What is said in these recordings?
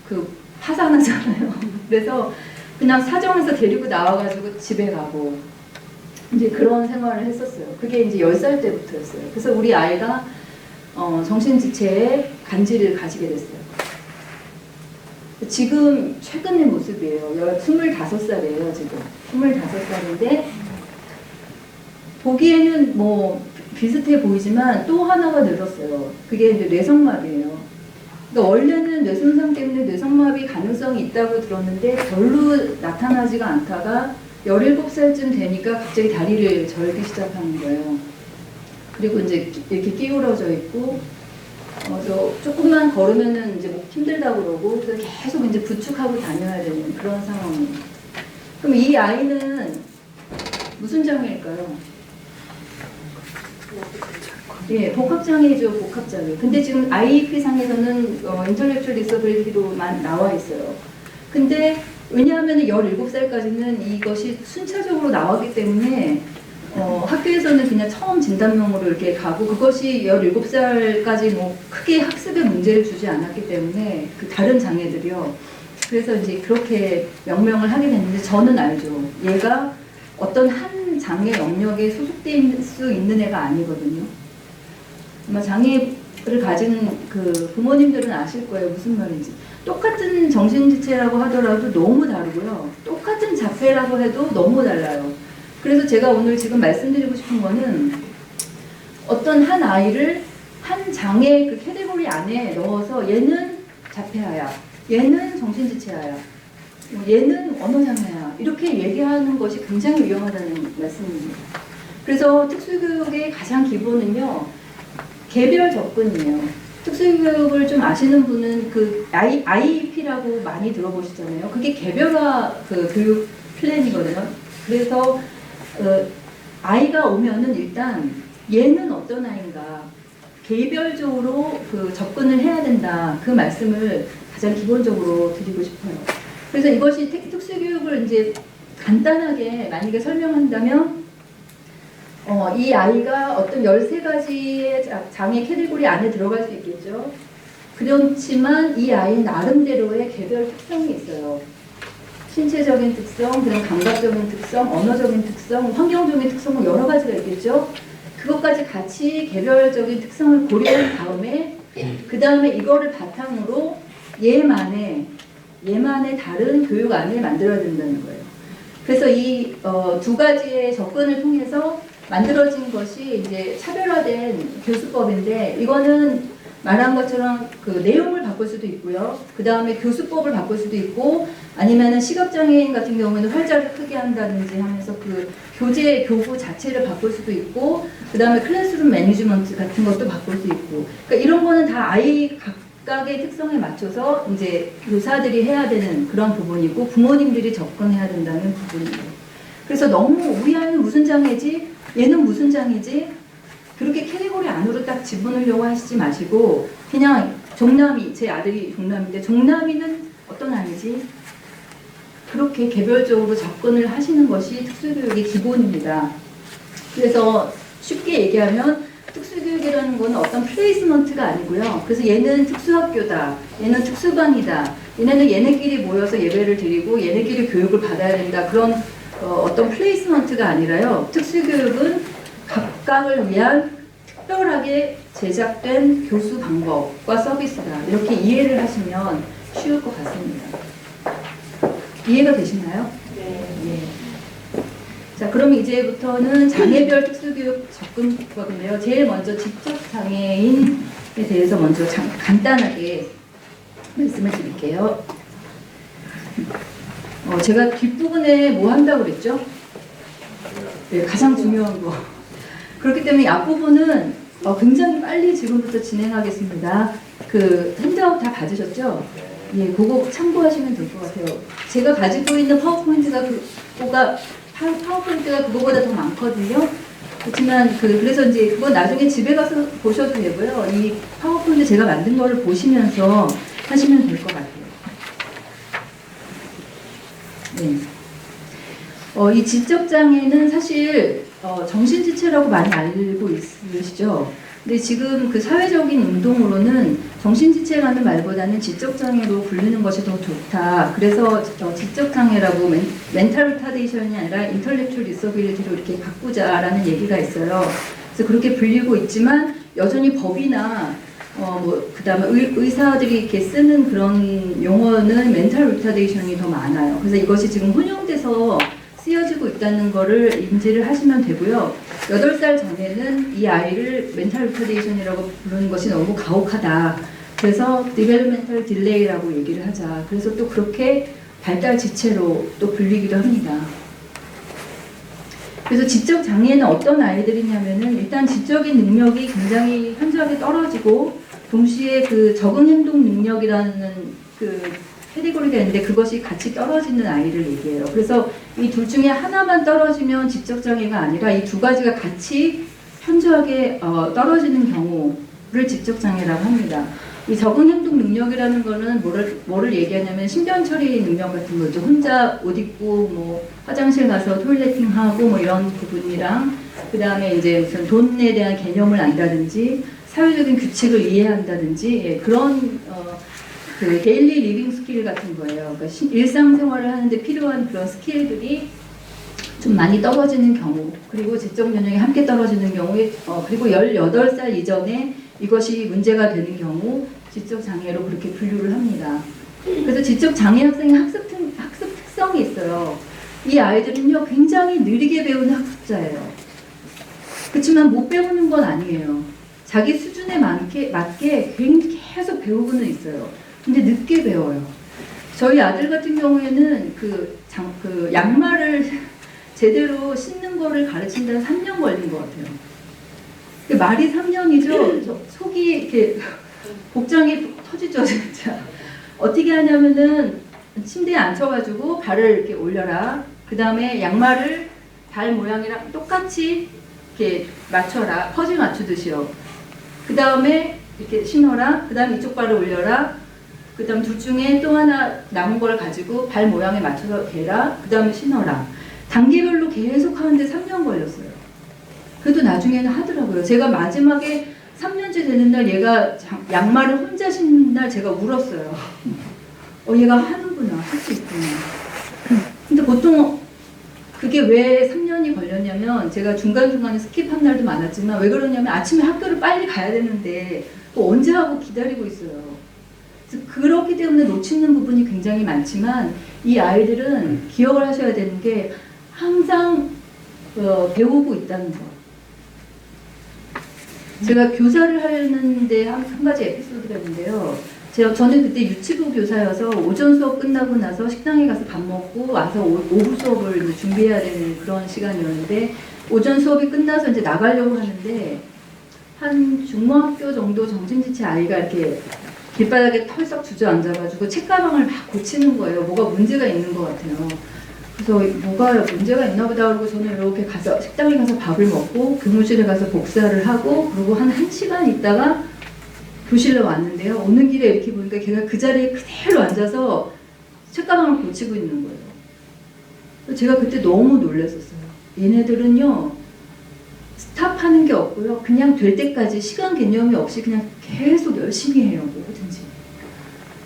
그 파산하잖아요. 그래서 그냥 사정해서 데리고 나와가지고 집에 가고 이제 그런 생활을 했었어요. 그게 이제 10살 때부터였어요. 그래서 우리 아이가 정신지체에 간질을 가지게 됐어요. 지금 최근의 모습이에요. 25살이에요, 지금. 25살인데, 보기에는 뭐 비슷해 보이지만 또 하나가 늘었어요. 그게 이제 뇌성마비예요. 그러니까 원래는 뇌손상 때문에 뇌성마비 가능성이 있다고 들었는데 별로 나타나지가 않다가 17살쯤 되니까 갑자기 다리를 절기 시작하는 거예요. 그리고 이제 이렇게 끼우러져 있고, 조금만 걸으면은 이제 목 힘들다고 그러고, 그래서 계속 이제 부축하고 다녀야 되는 그런 상황이에요. 그럼 이 아이는 무슨 장애일까요? 예, 복합장애죠, 복합장애. 근데 지금 IEP 상에서는 인텔렉츄얼 디서빌리티로만 나와 있어요. 근데 왜냐하면 17살까지는 이것이 순차적으로 나왔기 때문에 학교에서는 그냥 처음 진단명으로 이렇게 가고 그것이 17살까지 뭐 크게 학습에 문제를 주지 않았기 때문에 그 다른 장애들이요. 그래서 이제 그렇게 명명을 하게 됐는데 저는 알죠. 얘가 어떤 한 장애 영역에 소속될 수 있는 애가 아니거든요. 아마 장애를 가진 그 부모님들은 아실 거예요. 무슨 말인지. 똑같은 정신지체라고 하더라도 너무 다르고요. 똑같은 자폐라고 해도 너무 달라요. 그래서 제가 오늘 지금 말씀드리고 싶은 거는 어떤 한 아이를 한 장애 그 캐테고리 안에 넣어서 얘는 자폐아야, 얘는 정신지체아야, 얘는 언어장애야 이렇게 얘기하는 것이 굉장히 위험하다는 말씀입니다. 그래서 특수교육의 가장 기본은요, 개별 접근이에요. 특수교육을 좀 아시는 분은 그 IEP라고 많이 들어보시잖아요. 그게 개별화 그 교육 플랜이거든요. 그래서 아이가 오면은 일단 얘는 어떤 아이인가 개별적으로 그 접근을 해야 된다. 그 말씀을 가장 기본적으로 드리고 싶어요. 그래서 이것이 특수교육을 이제 간단하게 만약에 설명한다면 이 아이가 어떤 13가지의 장애 캐테고리 안에 들어갈 수 있겠죠. 그렇지만 이 아이는 나름대로의 개별 특성이 있어요. 신체적인 특성, 그다음 감각적인 특성, 언어적인 특성, 환경적인 특성 여러 가지가 있겠죠. 그것까지 같이 개별적인 특성을 고려한 다음에 그 다음에 이거를 바탕으로 얘만의 다른 교육안을 만들어야 된다는 거예요. 그래서 이 두 가지의 접근을 통해서 만들어진 것이 이제 차별화된 교수법인데 이거는 말한 것처럼 그 내용을 바꿀 수도 있고요. 그 다음에 교수법을 바꿀 수도 있고 아니면은 시각장애인 같은 경우에는 활자를 크게 한다든지 하면서 그 교구 자체를 바꿀 수도 있고 그 다음에 클래스룸 매니지먼트 같은 것도 바꿀 수 있고 그러니까 이런 거는 다 아이 각각의 특성에 맞춰서 이제 교사들이 해야 되는 그런 부분이고 부모님들이 접근해야 된다는 부분이에요. 그래서 너무 우리 아이는 무슨 장애지? 얘는 무슨 장애지? 그렇게 캐테고리 안으로 딱 집어넣으려고 하시지 마시고 그냥 종남이, 제 아들이 종남인데 종남이는 어떤 아이지? 그렇게 개별적으로 접근을 하시는 것이 특수교육의 기본입니다. 그래서 쉽게 얘기하면 특수교육이라는 건 어떤 플레이스먼트가 아니고요. 그래서 얘는 특수학교다, 얘는 특수반이다, 얘네는 얘네끼리 모여서 예배를 드리고 얘네끼리 교육을 받아야 된다. 그런 어떤 플레이스먼트가 아니라요. 특수교육은 각각을 위한 특별하게 제작된 교수 방법과 서비스다. 이렇게 이해를 하시면 쉬울 것 같습니다. 이해가 되시나요? 네. 예. 자, 그럼 이제부터는 장애별 특수교육 접근법인데요. 제일 먼저 지적장애인에 대해서 먼저 간단하게 말씀을 드릴게요. 제가 뒷부분에 뭐 한다고 그랬죠? 네, 가장 중요한 거. 그렇기 때문에 앞부분은 굉장히 빨리 지금부터 진행하겠습니다. 그 핸드아웃 다 받으셨죠? 예, 그거 참고하시면 될 것 같아요. 제가 가지고 있는 파워포인트가 그거보다 더 많거든요. 그렇지만 그래서 이제 그거 나중에 집에 가서 보셔도 되고요. 이 파워포인트 제가 만든 거를 보시면서 하시면 될 것 같아요. 네. 이 지적장애는 사실 정신지체라고 많이 알고 있으시죠? 근데 지금 그 사회적인 운동으로는 정신지체라는 말보다는 지적장애로 부르는 것이 더 좋다. 그래서 지적장애라고 멘탈 리타데이션이 아니라 인터렉츄얼 디서빌리티로 이렇게 바꾸자라는 얘기가 있어요. 그래서 그렇게 불리고 있지만 여전히 법이나 그다음에 의사들이 이렇게 쓰는 그런 용어는 멘탈 리타데이션이 더 많아요. 그래서 이것이 지금 혼용돼서 쓰여지고 있다는 거를 인지를 하시면 되고요. 8살 전에는 이 아이를 멘탈 리타데이션이라고 부르는 것이 너무 가혹하다. 그래서 디벨롭멘탈 딜레이라고 얘기를 하자. 그래서 또 그렇게 발달 지체로 또 불리기도 합니다. 그래서 지적 장애는 어떤 아이들이냐면은 일단 지적인 능력이 굉장히 현저하게 떨어지고 동시에 그 적응 행동 능력이라는 그 캐테고리가 있는데 그것이 같이 떨어지는 아이를 얘기해요. 그래서 이 둘 중에 하나만 떨어지면 지적장애가 아니라 이 두 가지가 같이 현저하게 떨어지는 경우를 지적장애라고 합니다. 이 적응행동 능력이라는 거는 뭐를 얘기하냐면 신변 처리 능력 같은 거죠. 혼자 옷 입고 뭐 화장실 가서 토일레팅 하고 뭐 이런 부분이랑 그 다음에 이제 무슨 돈에 대한 개념을 안다든지 사회적인 규칙을 이해한다든지 그런 그 데일리 리빙 스킬 같은 거예요. 그러니까 일상생활을 하는데 필요한 그런 스킬들이 좀 많이 떨어지는 경우, 그리고 지적 연령이 함께 떨어지는 경우에 그리고 18살 이전에 이것이 문제가 되는 경우 지적 장애로 그렇게 분류를 합니다. 그래서 지적 장애 학생의 학습 특성이 있어요. 이 아이들은요 굉장히 느리게 배우는 학습자예요. 그렇지만 못 배우는 건 아니에요. 자기 수준에 맞게 계속 배우고는 있어요. 근데 늦게 배워요. 저희 아들 같은 경우에는 그 양말을 제대로 신는 거를 가르친다는 3년 걸린 것 같아요. 말이 3년이죠. 속이 이렇게 복장이 터지죠, 진짜. 어떻게 하냐면은 침대에 앉혀가지고 발을 이렇게 올려라. 그 다음에 양말을 발 모양이랑 똑같이 이렇게 맞춰라. 퍼즐 맞추듯이요. 그 다음에 이렇게 신어라. 그 다음에 이쪽 발을 올려라. 그 다음 둘 중에 또 하나 남은 걸 가지고 발 모양에 맞춰서 대라. 그 다음에 신어라. 단계별로 계속 하는데 3년 걸렸어요. 그래도 나중에는 하더라고요. 제가 마지막에 3년째 되는 날 얘가 양말을 혼자 신는 날 제가 울었어요. 얘가 하는구나. 할 수 있구나. 근데 보통 그게 왜 3년이 걸렸냐면 제가 중간중간에 스킵한 날도 많았지만 왜 그러냐면 아침에 학교를 빨리 가야 되는데 또 언제 하고 기다리고 있어요. 그렇기 때문에 놓치는 부분이 굉장히 많지만 이 아이들은 기억을 하셔야 되는 게 항상 배우고 있다는 거. 제가 교사를 하는데 한 가지 에피소드가 있는데요. 저는 그때 유치부 교사여서 오전 수업 끝나고 나서 식당에 가서 밥 먹고 와서 오후 수업을 이제 준비해야 되는 그런 시간이었는데 오전 수업이 끝나서 이제 나가려고 하는데 한 중학교 정도 정신지체 아이가 이렇게 길바닥에 털썩 주저앉아가지고 책가방을 막 고치는 거예요. 뭐가 문제가 있는 것 같아요. 그래서 뭐가 문제가 있나 보다 그러고 저는 이렇게 가서 식당에 가서 밥을 먹고 교무실에 가서 복사를 하고 그리고 한 1시간 있다가 교실로 왔는데요. 오는 길에 이렇게 보니까 걔가 그 자리에 그대로 앉아서 책가방을 고치고 있는 거예요. 제가 그때 너무 놀랐었어요. 얘네들은요 스탑하는 게 없고요. 그냥 될 때까지 시간 개념이 없이 그냥 계속 열심히 해요. 뭐든지.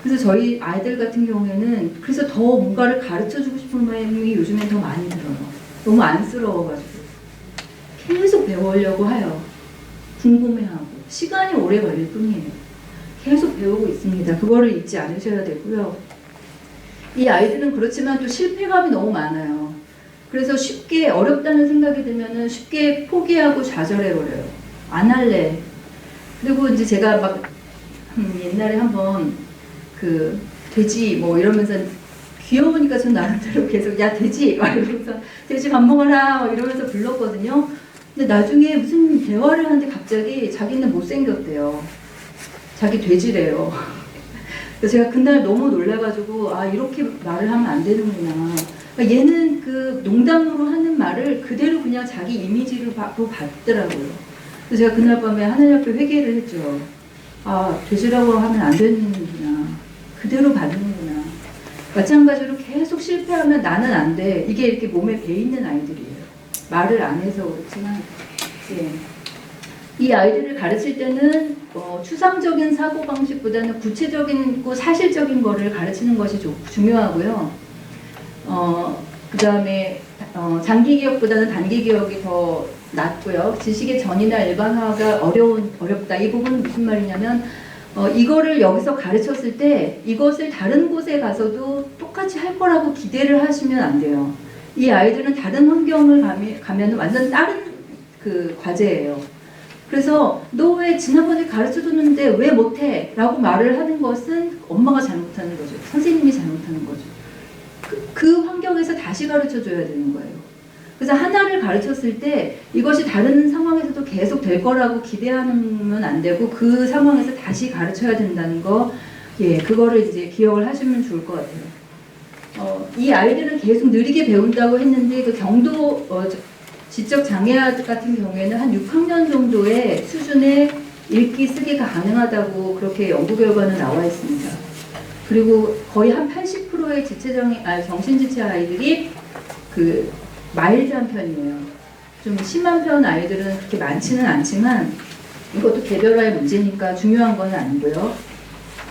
그래서 저희 아이들 같은 경우에는 그래서 더 뭔가를 가르쳐주고 싶은 마음이 요즘엔 더 많이 들어요. 너무 안쓰러워가지고 계속 배우려고 해요. 궁금해하고 시간이 오래 걸릴 뿐이에요. 계속 배우고 있습니다. 그거를 잊지 않으셔야 되고요. 이 아이들은 그렇지만 또 실패감이 너무 많아요. 그래서 쉽게 어렵다는 생각이 들면은 쉽게 포기하고 좌절해버려요. 안 할래. 그리고 이제 제가 막 옛날에 한번 그 돼지 뭐 이러면서 귀여우니까 전 나름대로 계속 야 돼지 막 이러면서 돼지 밥 먹어라 막 이러면서 불렀거든요. 근데 나중에 무슨 대화를 하는데 갑자기 자기는 못생겼대요. 자기 돼지래요. 그래서 제가 그날 너무 놀라가지고 아 이렇게 말을 하면 안 되는구나. 그러니까 얘는 그 농담으로 하는 말을 그대로 그냥 자기 이미지로 받더라고요. 그래서 제가 그날 밤에 하늘옆에 회개를 했죠. 아 돼지라고 하면 안 되는구나. 그대로 받는구나. 마찬가지로 계속 실패하면 나는 안 돼. 이게 이렇게 몸에 배있는 아이들이에요. 말을 안 해서 그렇지만 예. 이 아이들을 가르칠 때는 추상적인 사고방식보다는 구체적인 사실적인 거를 가르치는 것이 중요하고요. 그 다음에 장기 기억보다는 단기 기억이 더 낫고요. 지식의 전이나 일반화가 어렵다. 이 부분은 무슨 말이냐면 이거를 여기서 가르쳤을 때 이것을 다른 곳에 가서도 똑같이 할 거라고 기대를 하시면 안 돼요. 이 아이들은 다른 환경을 가면 완전 다른 그 과제예요. 그래서 너 왜 지난번에 가르쳐줬는데 왜 못해? 라고 말을 하는 것은 엄마가 잘못하는 거죠. 선생님이 잘못하는 거죠. 그 환경에서 다시 가르쳐줘야 되는 거예요. 그래서 하나를 가르쳤을 때 이것이 다른 상황에서도 계속 될 거라고 기대하면 안 되고 그 상황에서 다시 가르쳐야 된다는 거, 예, 그거를 이제 기억을 하시면 좋을 것 같아요. 이 아이들은 계속 느리게 배운다고 했는데 그 경도 지적 장애 같은 경우에는 한 6학년 정도의 수준의 읽기 쓰기가 가능하다고 그렇게 연구 결과는 나와 있습니다. 그리고 거의 한 80%의 정신지체 아이들이 그 마일드한 편이에요. 좀 심한 편 아이들은 그렇게 많지는 않지만 이것도 개별화의 문제니까 중요한 건 아니고요.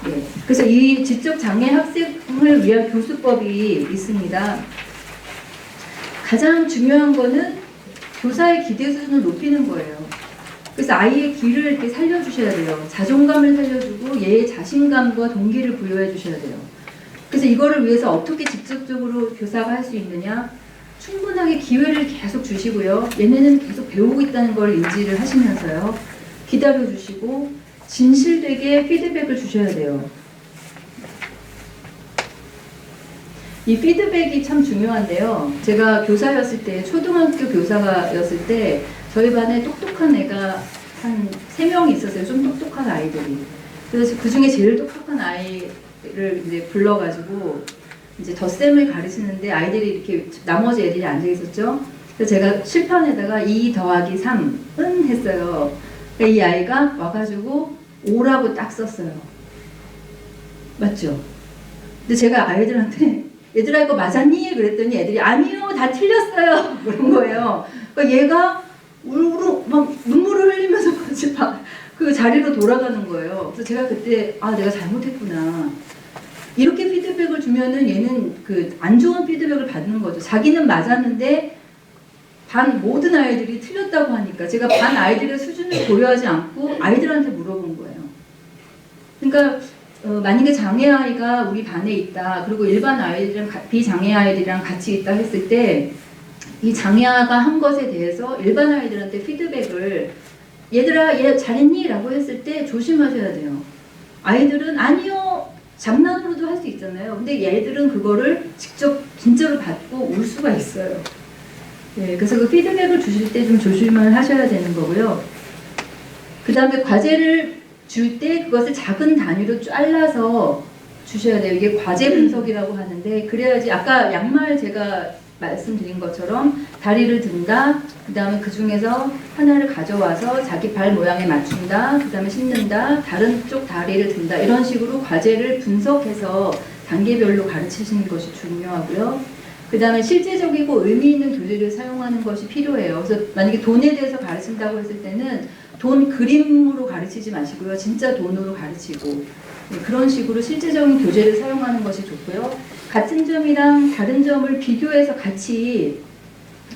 네. 그래서 이 지적 장애 학생을 위한 교수법이 있습니다. 가장 중요한 거는 교사의 기대 수준을 높이는 거예요. 그래서 아이의 기를 이렇게 살려주셔야 돼요. 자존감을 살려주고 얘의 자신감과 동기를 부여해 주셔야 돼요. 그래서 이거를 위해서 어떻게 직접적으로 교사가 할 수 있느냐? 충분하게 기회를 계속 주시고요. 얘네는 계속 배우고 있다는 걸 인지를 하시면서요. 기다려주시고 진실되게 피드백을 주셔야 돼요. 이 피드백이 참 중요한데요. 제가 교사였을 때, 초등학교 교사였을 때 저희 반에 똑똑한 애가 한 3명이 있었어요. 좀 똑똑한 아이들이. 그래서 그 중에 제일 똑똑한 아이를 이제 불러가지고 이제 덧셈을 가르치는데 아이들이 이렇게 나머지 애들이 앉아 있었죠. 그래서 제가 칠판에다가 2 더하기 3은 했어요. 그러니까 이 아이가 와가지고 5라고 딱 썼어요. 맞죠? 근데 제가 아이들한테 얘들아 이거 맞았니? 그랬더니 애들이 아니요 다 틀렸어요 그런 거예요. 그러니까 얘가 울고 막 눈물을 흘리면서 그 자리로 돌아가는 거예요. 그래서 제가 그때 내가 잘못했구나. 이렇게 피드백을 주면은 얘는 그 안 좋은 피드백을 받는 거죠. 자기는 맞았는데 반 모든 아이들이 틀렸다고 하니까 제가 반 아이들의 수준을 고려하지 않고 아이들한테 물어본 거예요. 그러니까 만약에 장애아이가 우리 반에 있다. 그리고 일반 아이들이랑 비장애 아이들이랑 같이 있다 했을 때 이 장애아가 한 것에 대해서 일반 아이들한테 피드백을 얘들아 얘 잘했니? 라고 했을 때 조심하셔야 돼요. 아이들은 아니요 장난으로도 할 수 있잖아요. 근데 얘들은 그거를 직접 진짜로 받고 울 수가 있어요. 네, 그래서 그 피드백을 주실 때 좀 조심을 하셔야 되는 거고요. 그 다음에 과제를 줄 때 그것을 작은 단위로 잘라서 주셔야 돼요. 이게 과제 분석이라고 하는데 그래야지 아까 양말 제가 말씀드린 것처럼 다리를 든다. 그 다음에 그 중에서 하나를 가져와서 자기 발 모양에 맞춘다. 그 다음에 신는다. 다른 쪽 다리를 든다. 이런 식으로 과제를 분석해서 단계별로 가르치시는 것이 중요하고요. 그 다음에 실제적이고 의미 있는 교재를 사용하는 것이 필요해요. 그래서 만약에 돈에 대해서 가르친다고 했을 때는 돈 그림으로 가르치지 마시고요. 진짜 돈으로 가르치고 그런 식으로 실제적인 교재를 사용하는 것이 좋고요. 같은 점이랑 다른 점을 비교해서 같이